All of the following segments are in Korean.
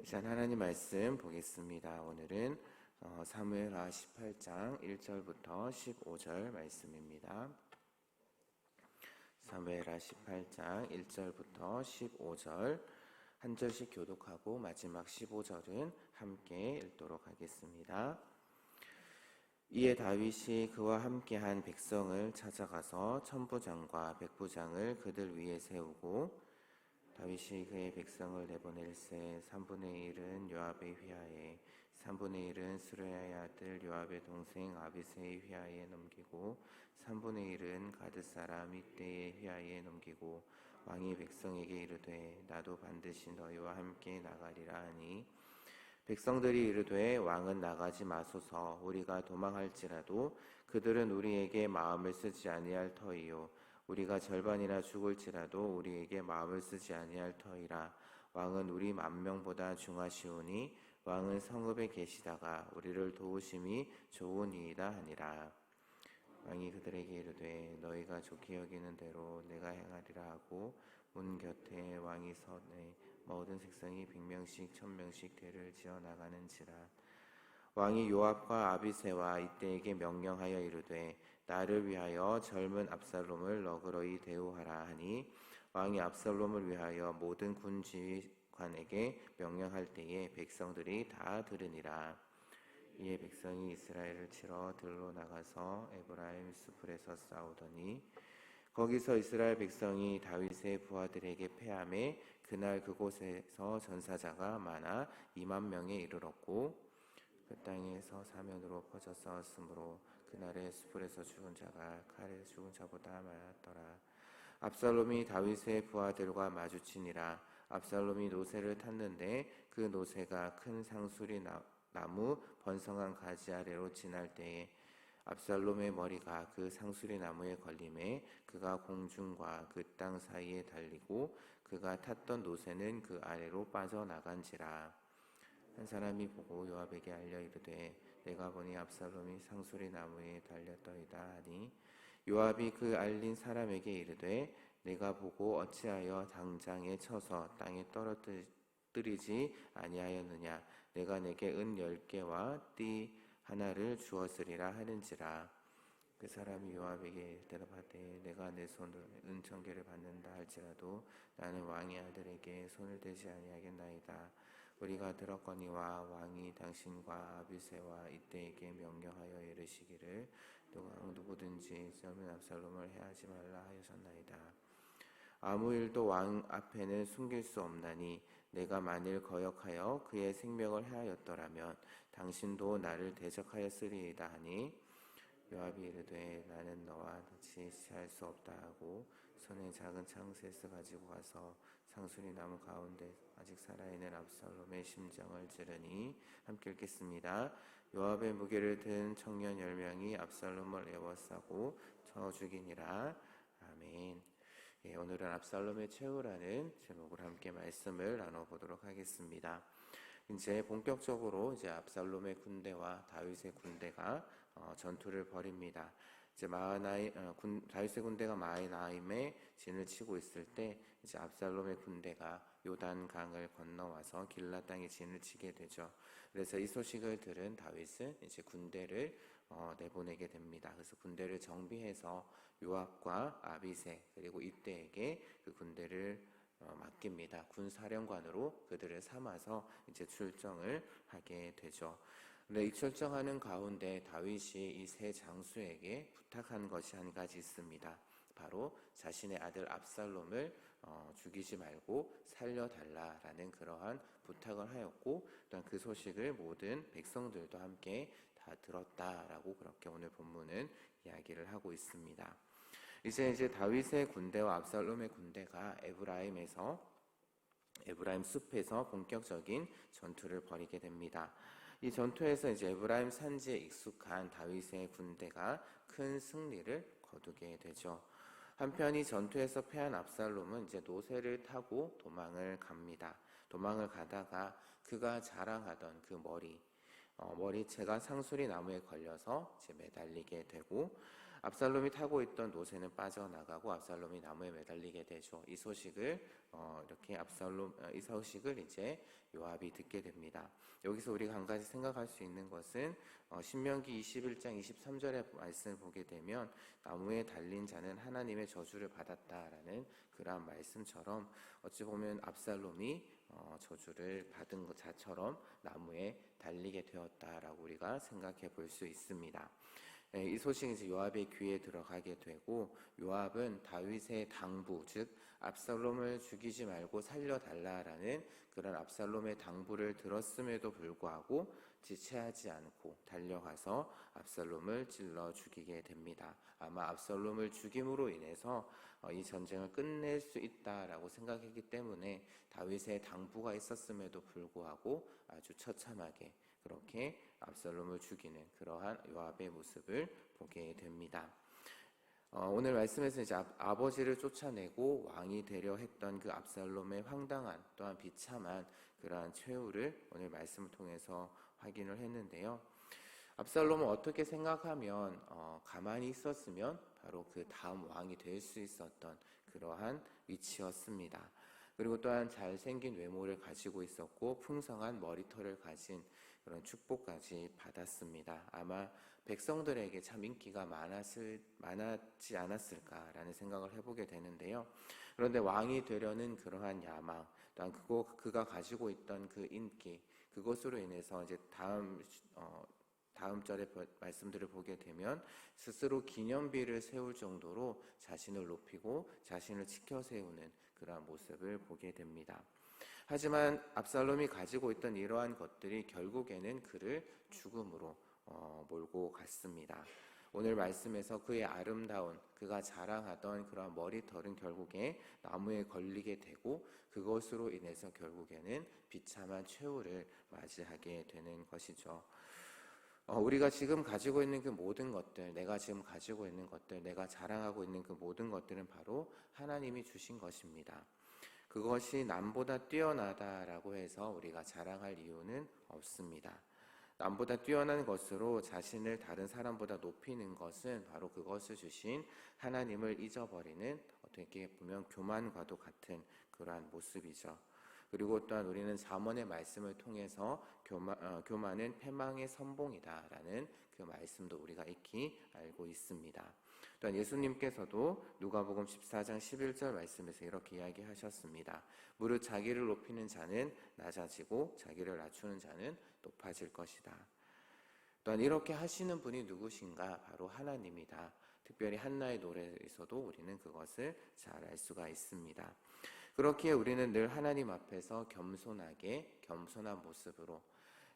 자, 하나님 말씀 보겠습니다. 오늘은 사무엘하 18장 1절부터 15절 말씀입니다. 사무엘하 18장 1절부터 15절 한 절씩 교독하고 마지막 15절은 함께 읽도록 하겠습니다. 이에 다윗이 그와 함께한 백성을 찾아가서 천부장과 백부장을 그들 위에 세우고 다윗이 그의 백성을 내보낼세 3분의 1은 요압의 휘하에 3분의 1은 스루야의 아들 요압의 동생 아비새의 휘하에 넘기고 3분의 1은 가드 사람 이때의 휘하에 넘기고 왕이 백성에게 이르되 나도 반드시 너희와 함께 나가리라 하니 백성들이 이르되 왕은 나가지 마소서 우리가 도망할지라도 그들은 우리에게 마음을 쓰지 아니할 터이요 우리가 절반이나 죽을지라도 우리에게 마음을 쓰지 아니할 터이라. 왕은 우리 만명보다 중하시오니 왕은 성읍에 계시다가 우리를 도우심이 좋으니이다 하니라. 왕이 그들에게 이르되 너희가 좋게 여기는 대로 내가 행하리라 하고 문 곁에 왕이 서되 모든 색성이 100명씩 1000명씩 대를 지어 나가는지라. 왕이 요압과 아비새와 이때에게 명령하여 이르되 나를 위하여 젊은 압살롬을 너그러이 대우하라 하니 왕이 압살롬을 위하여 모든 군지휘관에게 명령할 때에 백성들이 다 들으니라. 이에 백성이 이스라엘을 치러 들로 나가서 에브라임 수풀에서 싸우더니 거기서 이스라엘 백성이 다윗의 부하들에게 패하매 그날 그곳에서 전사자가 많아 2만 명에 이르렀고 그 땅에서 사면으로 퍼져 싸웠으므로 그날의 수풀에서 죽은 자가 칼에 죽은 자보다 많았더라. 압살롬이 다윗의 부하들과 마주치니라. 압살롬이 노새를 탔는데 그 노새가 큰 상수리 나무 번성한 가지 아래로 지날 때에 압살롬의 머리가 그 상수리 나무에 걸림에 그가 공중과 그 땅 사이에 달리고 그가 탔던 노새는 그 아래로 빠져나간지라. 한 사람이 보고 요압에게 알려 이르되 내가 보니 압살롬이 상수리 나무에 달렸더이다 하니 요압이 그 알린 사람에게 이르되 내가 보고 어찌하여 당장에 쳐서 땅에 떨어뜨리지 아니하였느냐 내가 내게 은 10개와 띠 하나를 주었으리라 하는지라. 그 사람이 요압에게 대답하되 내가 내 손으로 은 1000개를 받는다 할지라도 나는 왕의 아들에게 손을 대지 아니하겠나이다. 우리가 들었거니와 왕이 당신과 아비새와 이때에게 명령하여 이르시기를 누구든지 젊은 압살롬을 해하지 말라 하셨나이다. 아무 일도 왕 앞에는 숨길 수 없나니 내가 만일 거역하여 그의 생명을 해하였더라면 당신도 나를 대적하였으리이다 하니 요압이 이르되 나는 너와 같이 시할 수 없다 하고 손에 작은 창셋을 가지고 가서 상수리 나무 가운데 아직 살아있는 압살롬의 심장을 찌르니 함께 읽겠습니다. 요압의 무게를 든 청년 10명이 압살롬을 에워싸고 쳐 죽이니라. 아멘. 예, 오늘은 압살롬의 최후라는 제목으로 함께 말씀을 나눠보도록 하겠습니다. 이제 본격적으로 이제 압살롬의 군대와 다윗의 군대가 전투를 벌입니다. 이제 다윗의 군대가 마하나임에 진을 치고 있을 때 이제 압살롬의 군대가 요단 강을 건너와서 길라 땅에 진을 치게 되죠. 그래서 이 소식을 들은 다윗은 이제 군대를 내보내게 됩니다. 그래서 군대를 정비해서 요압과 아비새 그리고 이때에게 그 군대를 맡깁니다. 군사령관으로 그들을 삼아서 이제 출정을 하게 되죠. 근데 이 출정하는 가운데 다윗이 이 세 장수에게 부탁한 것이 한 가지 있습니다. 바로 자신의 아들 압살롬을 죽이지 말고 살려달라라는 그러한 부탁을 하였고 또한 그 소식을 모든 백성들도 함께 다 들었다라고 그렇게 오늘 본문은 이야기를 하고 있습니다. 이제 다윗의 군대와 압살롬의 군대가 에브라임 숲에서 본격적인 전투를 벌이게 됩니다. 이 전투에서 이제 에브라임 산지에 익숙한 다윗의 군대가 큰 승리를 거두게 되죠. 한편 이 전투에서 패한 압살롬은 이제 노새를 타고 도망을 갑니다. 도망을 가다가 그가 자랑하던 그 머리채가 상수리 나무에 걸려서 이제 매달리게 되고 압살롬이 타고 있던 노새는 빠져나가고 압살롬이 나무에 매달리게 되죠. 이 소식을 이 소식을 이제 요압이 듣게 됩니다. 여기서 우리가 한 가지 생각할 수 있는 것은 신명기 21장 23절의 말씀을 보게 되면 나무에 달린 자는 하나님의 저주를 받았다라는 그러한 말씀처럼 어찌 보면 압살롬이 저주를 받은 자처럼 나무에 달리게 되었다라고 우리가 생각해 볼 수 있습니다. 이 소식이 이제 요압의 귀에 들어가게 되고 요압은 다윗의 당부, 즉 압살롬을 죽이지 말고 살려달라라는 그런 압살롬의 당부를 들었음에도 불구하고 지체하지 않고 달려가서 압살롬을 찔러 죽이게 됩니다. 아마 압살롬을 죽임으로 인해서 이 전쟁을 끝낼 수 있다라고 생각했기 때문에 다윗의 당부가 있었음에도 불구하고 아주 처참하게 그렇게 압살롬을 죽이는 그러한 요압의 모습을 보게 됩니다. 오늘 말씀에서 이제 아버지를 쫓아내고 왕이 되려 했던 그 압살롬의 황당한 또한 비참한 그러한 최후를 오늘 말씀을 통해서 확인을 했는데요. 압살롬은 어떻게 생각하면 가만히 있었으면 바로 그 다음 왕이 될 수 있었던 그러한 위치였습니다. 그리고 또한 잘생긴 외모를 가지고 있었고 풍성한 머리털을 가진 그런 축복까지 받았습니다. 아마 백성들에게 참 인기가 많았지 않았을까라는 생각을 해보게 되는데요. 그런데 왕이 되려는 그러한 야망, 또한 그가 가지고 있던 그 인기, 그것으로 인해서 이제 다음 절의 말씀들을 보게 되면 스스로 기념비를 세울 정도로 자신을 높이고 자신을 지켜 세우는 그러한 모습을 보게 됩니다. 하지만 압살롬이 가지고 있던 이러한 것들이 결국에는 그를 죽음으로 몰고 갔습니다. 오늘 말씀에서 그의 아름다운 그가 자랑하던 그러한 머리털은 결국에 나무에 걸리게 되고 그것으로 인해서 결국에는 비참한 최후를 맞이하게 되는 것이죠. 우리가 지금 가지고 있는 그 모든 것들, 내가 지금 가지고 있는 것들, 내가 자랑하고 있는 그 모든 것들은 바로 하나님이 주신 것입니다. 그것이 남보다 뛰어나다라고 해서 우리가 자랑할 이유는 없습니다. 남보다 뛰어난 것으로 자신을 다른 사람보다 높이는 것은 바로 그것을 주신 하나님을 잊어버리는 어떻게 보면 교만과도 같은 그러한 모습이죠. 그리고 또한 우리는 잠언의 말씀을 통해서 교만은 패망의 선봉이다라는 그 말씀도 우리가 익히 알고 있습니다. 또한 예수님께서도 누가복음 14장 11절 말씀에서 이렇게 이야기하셨습니다. 무릇 자기를 높이는 자는 낮아지고 자기를 낮추는 자는 높아질 것이다. 또한 이렇게 하시는 분이 누구신가? 바로 하나님이다. 특별히 한나의 노래에서도 우리는 그것을 잘 알 수가 있습니다. 그렇기에 우리는 늘 하나님 앞에서 겸손한 모습으로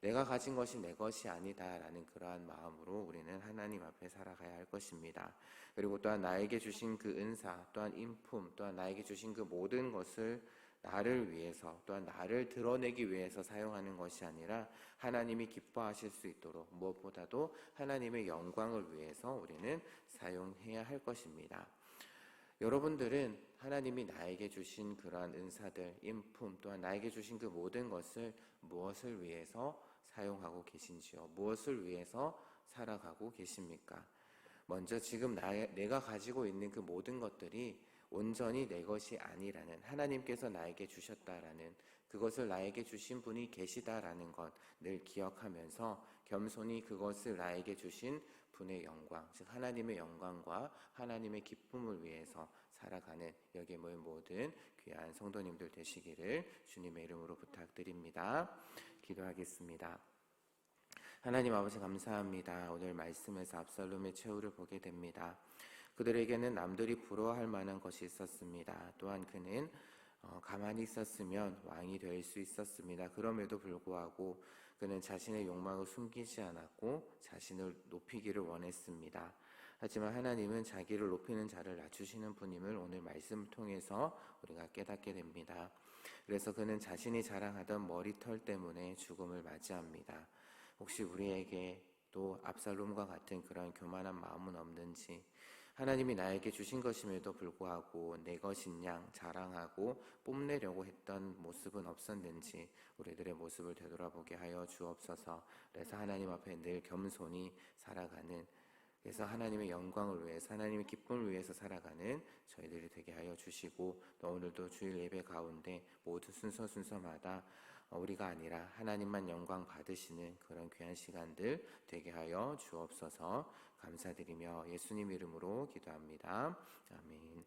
내가 가진 것이 내 것이 아니다라는 그러한 마음으로 우리는 하나님 앞에 살아가야 할 것입니다. 그리고 또한 나에게 주신 그 은사, 또한 인품, 또한 나에게 주신 그 모든 것을 나를 위해서 또한 나를 드러내기 위해서 사용하는 것이 아니라 하나님이 기뻐하실 수 있도록 무엇보다도 하나님의 영광을 위해서 우리는 사용해야 할 것입니다. 여러분들은 하나님이 나에게 주신 그러한 은사들, 인품, 또한 나에게 주신 그 모든 것을 무엇을 위해서 사용하고 계신지요? 무엇을 위해서 살아가고 계십니까? 먼저 지금 내가 가지고 있는 그 모든 것들이 온전히 내 것이 아니라는, 하나님께서 나에게 주셨다라는, 그것을 나에게 주신 분이 계시다라는 것 늘 기억하면서 겸손히 그것을 나에게 주신 분의 영광, 즉 하나님의 영광과 하나님의 기쁨을 위해서 살아가는 여기 모인 모든 귀한 성도님들 되시기를 주님의 이름으로 부탁드립니다. 기도하겠습니다. 하나님 아버지 감사합니다. 오늘 말씀에서 압살롬의 최후를 보게 됩니다. 그들에게는 남들이 부러워할 만한 것이 있었습니다. 또한 그는 가만히 있었으면 왕이 될 수 있었습니다. 그럼에도 불구하고 그는 자신의 욕망을 숨기지 않았고 자신을 높이기를 원했습니다. 하지만 하나님은 자기를 높이는 자를 낮추시는 분임을 오늘 말씀을 통해서 우리가 깨닫게 됩니다. 그래서 그는 자신이 자랑하던 머리털 때문에 죽음을 맞이합니다. 혹시 우리에게 또 압살롬과 같은 그런 교만한 마음은 없는지, 하나님이 나에게 주신 것임에도 불구하고 내 것인 양 자랑하고 뽐내려고 했던 모습은 없었는지 우리들의 모습을 되돌아보게 하여 주옵소서. 그래서 하나님 앞에 늘 겸손히 살아가는 그래서 하나님의 영광을 위해서, 하나님의 기쁨을 위해서 살아가는 저희들이 되게 하여 주시고, 또 오늘도 주일 예배 가운데 모두 순서마다 우리가 아니라 하나님만 영광 받으시는 그런 귀한 시간들 되게 하여 주옵소서. 감사드리며 예수님 이름으로 기도합니다. 아멘.